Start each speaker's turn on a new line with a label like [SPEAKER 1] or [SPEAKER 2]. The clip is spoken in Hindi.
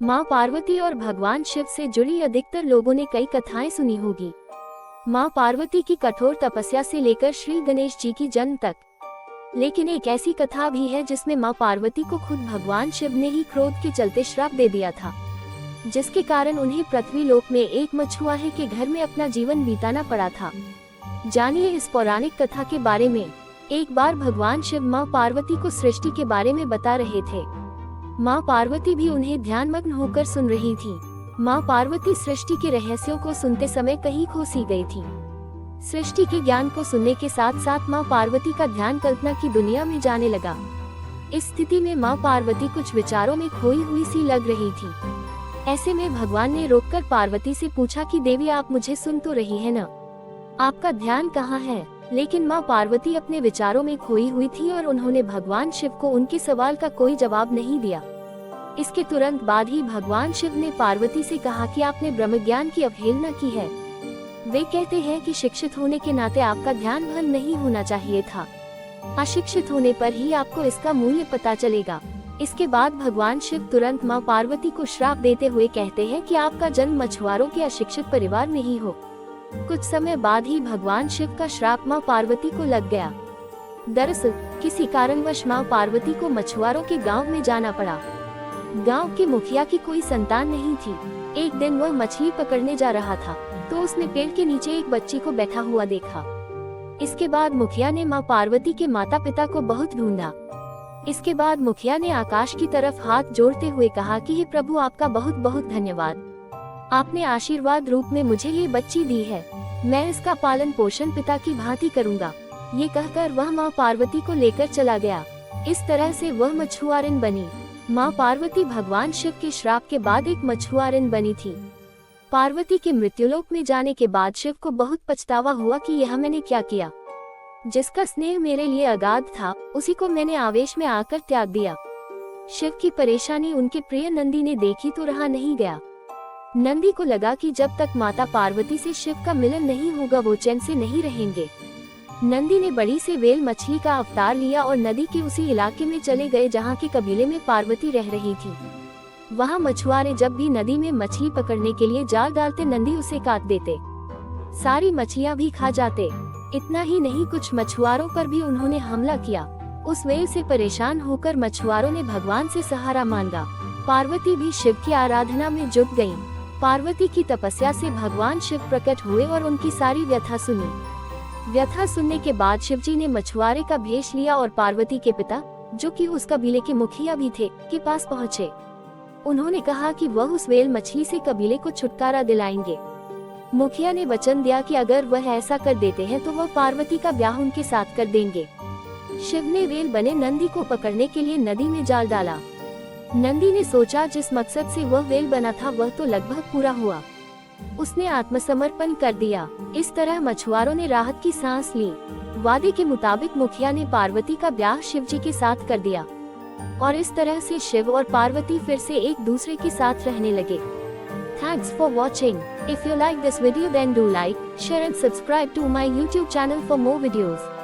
[SPEAKER 1] माँ पार्वती और भगवान शिव से जुड़ी अधिकतर लोगों ने कई कथाएं सुनी होगी। माँ पार्वती की कठोर तपस्या से लेकर श्री गणेश जी की जन्म तक। लेकिन एक ऐसी कथा भी है जिसमें माँ पार्वती को खुद भगवान शिव ने ही क्रोध के चलते श्राप दे दिया था, जिसके कारण उन्हें पृथ्वी लोक में एक मछुआरे के घर में अपना जीवन बिताना पड़ा था। जानिए इस पौराणिक कथा के बारे में। एक बार भगवान शिव माँ पार्वती को सृष्टि के बारे में बता रहे थे। माँ पार्वती भी उन्हें ध्यानमग्न होकर सुन रही थी। माँ पार्वती सृष्टि के रहस्यों को सुनते समय कहीं खो सी गई थी। सृष्टि के ज्ञान को सुनने के साथ साथ माँ पार्वती का ध्यान कल्पना की दुनिया में जाने लगा। इस स्थिति में माँ पार्वती कुछ विचारों में खोई हुई सी लग रही थी। ऐसे में भगवान ने रोककर पार्वती से पूछा कि देवी, आप मुझे सुन तो रही है न? आपका ध्यान कहाँ है? लेकिन माँ पार्वती अपने विचारों में खोई हुई थी और उन्होंने भगवान शिव को उनके सवाल का कोई जवाब नहीं दिया। इसके तुरंत बाद ही भगवान शिव ने पार्वती से कहा कि आपने ब्रह्म ज्ञान की अवहेलना की है। वे कहते हैं कि शिक्षित होने के नाते आपका ध्यान भंग नहीं होना चाहिए था। अशिक्षित होने पर ही आपको इसका मूल्य पता चलेगा। इसके बाद भगवान शिव तुरंत माँ पार्वती को श्राप देते हुए कहते हैं कि आपका जन्म मछुआरों के अशिक्षित परिवार में ही हो। कुछ समय बाद ही भगवान शिव का श्राप माँ पार्वती को लग गया। दरअसल किसी कारणवश माँ पार्वती को मछुआरों के गांव में जाना पड़ा। गांव के मुखिया की कोई संतान नहीं थी। एक दिन वह मछली पकड़ने जा रहा था तो उसने पेड़ के नीचे एक बच्ची को बैठा हुआ देखा। इसके बाद मुखिया ने माँ पार्वती के माता पिता को बहुत ढूंढा। इसके बाद मुखिया ने आकाश की तरफ हाथ जोड़ते हुए कहा कि हे प्रभु, आपका बहुत बहुत धन्यवाद। आपने आशीर्वाद रूप में मुझे ये बच्ची दी है। मैं इसका पालन पोषण पिता की भांति करूँगा। ये कहकर वह माँ पार्वती को लेकर चला गया। इस तरह से वह मछुआरिन बनी। माँ पार्वती भगवान शिव के श्राप के बाद एक मछुआरिन बनी थी। पार्वती के मृत्युलोक में जाने के बाद शिव को बहुत पछतावा हुआ कि यह मैंने क्या किया। जिसका स्नेह मेरे लिए अगाध था, उसी को मैंने आवेश में आकर त्याग दिया। शिव की परेशानी उनके प्रिय नंदी ने देखी तो रहा नहीं गया। नंदी को लगा कि जब तक माता पार्वती से शिव का मिलन नहीं होगा वो चैन से नहीं रहेंगे। नंदी ने बड़ी से वेल मछली का अवतार लिया और नदी के उसी इलाके में चले गए जहाँ के कबीले में पार्वती रह रही थी। वहाँ मछुआरे जब भी नदी में मछली पकड़ने के लिए जाल डालते, नंदी उसे काट देते। सारी मछलियाँ भी खा जाते। इतना ही नहीं, कुछ मछुआरों पर भी उन्होंने हमला किया। उस वेल से परेशान होकर मछुआरों ने भगवान से सहारा मांगा। पार्वती भी शिव की आराधना में जुट गयी। पार्वती की तपस्या से भगवान शिव प्रकट हुए और उनकी सारी व्यथा सुनी। व्यथा सुनने के बाद शिवजी ने मछुआरे का भेष लिया और पार्वती के पिता, जो कि उस कबीले के मुखिया भी थे, के पास पहुँचे। उन्होंने कहा कि वह उस वेल मछली से कबीले को छुटकारा दिलाएंगे। मुखिया ने वचन दिया कि अगर वह ऐसा कर देते हैं तो वह पार्वती का ब्याह उनके साथ कर देंगे। शिव ने वेल बने नंदी को पकड़ने के लिए नदी में जाल डाला। नंदी ने सोचा जिस मकसद से वह वेल बना था वह तो लगभग पूरा हुआ। उसने आत्मसमर्पण कर दिया। इस तरह मछुआरों ने राहत की सांस ली। वादे के मुताबिक मुखिया ने पार्वती का ब्याह शिवजी के साथ कर दिया और इस तरह से शिव और पार्वती फिर से एक दूसरे के साथ रहने लगे। Thanks for watching. If you like this video then do like, share and subscribe to my YouTube channel for more videos.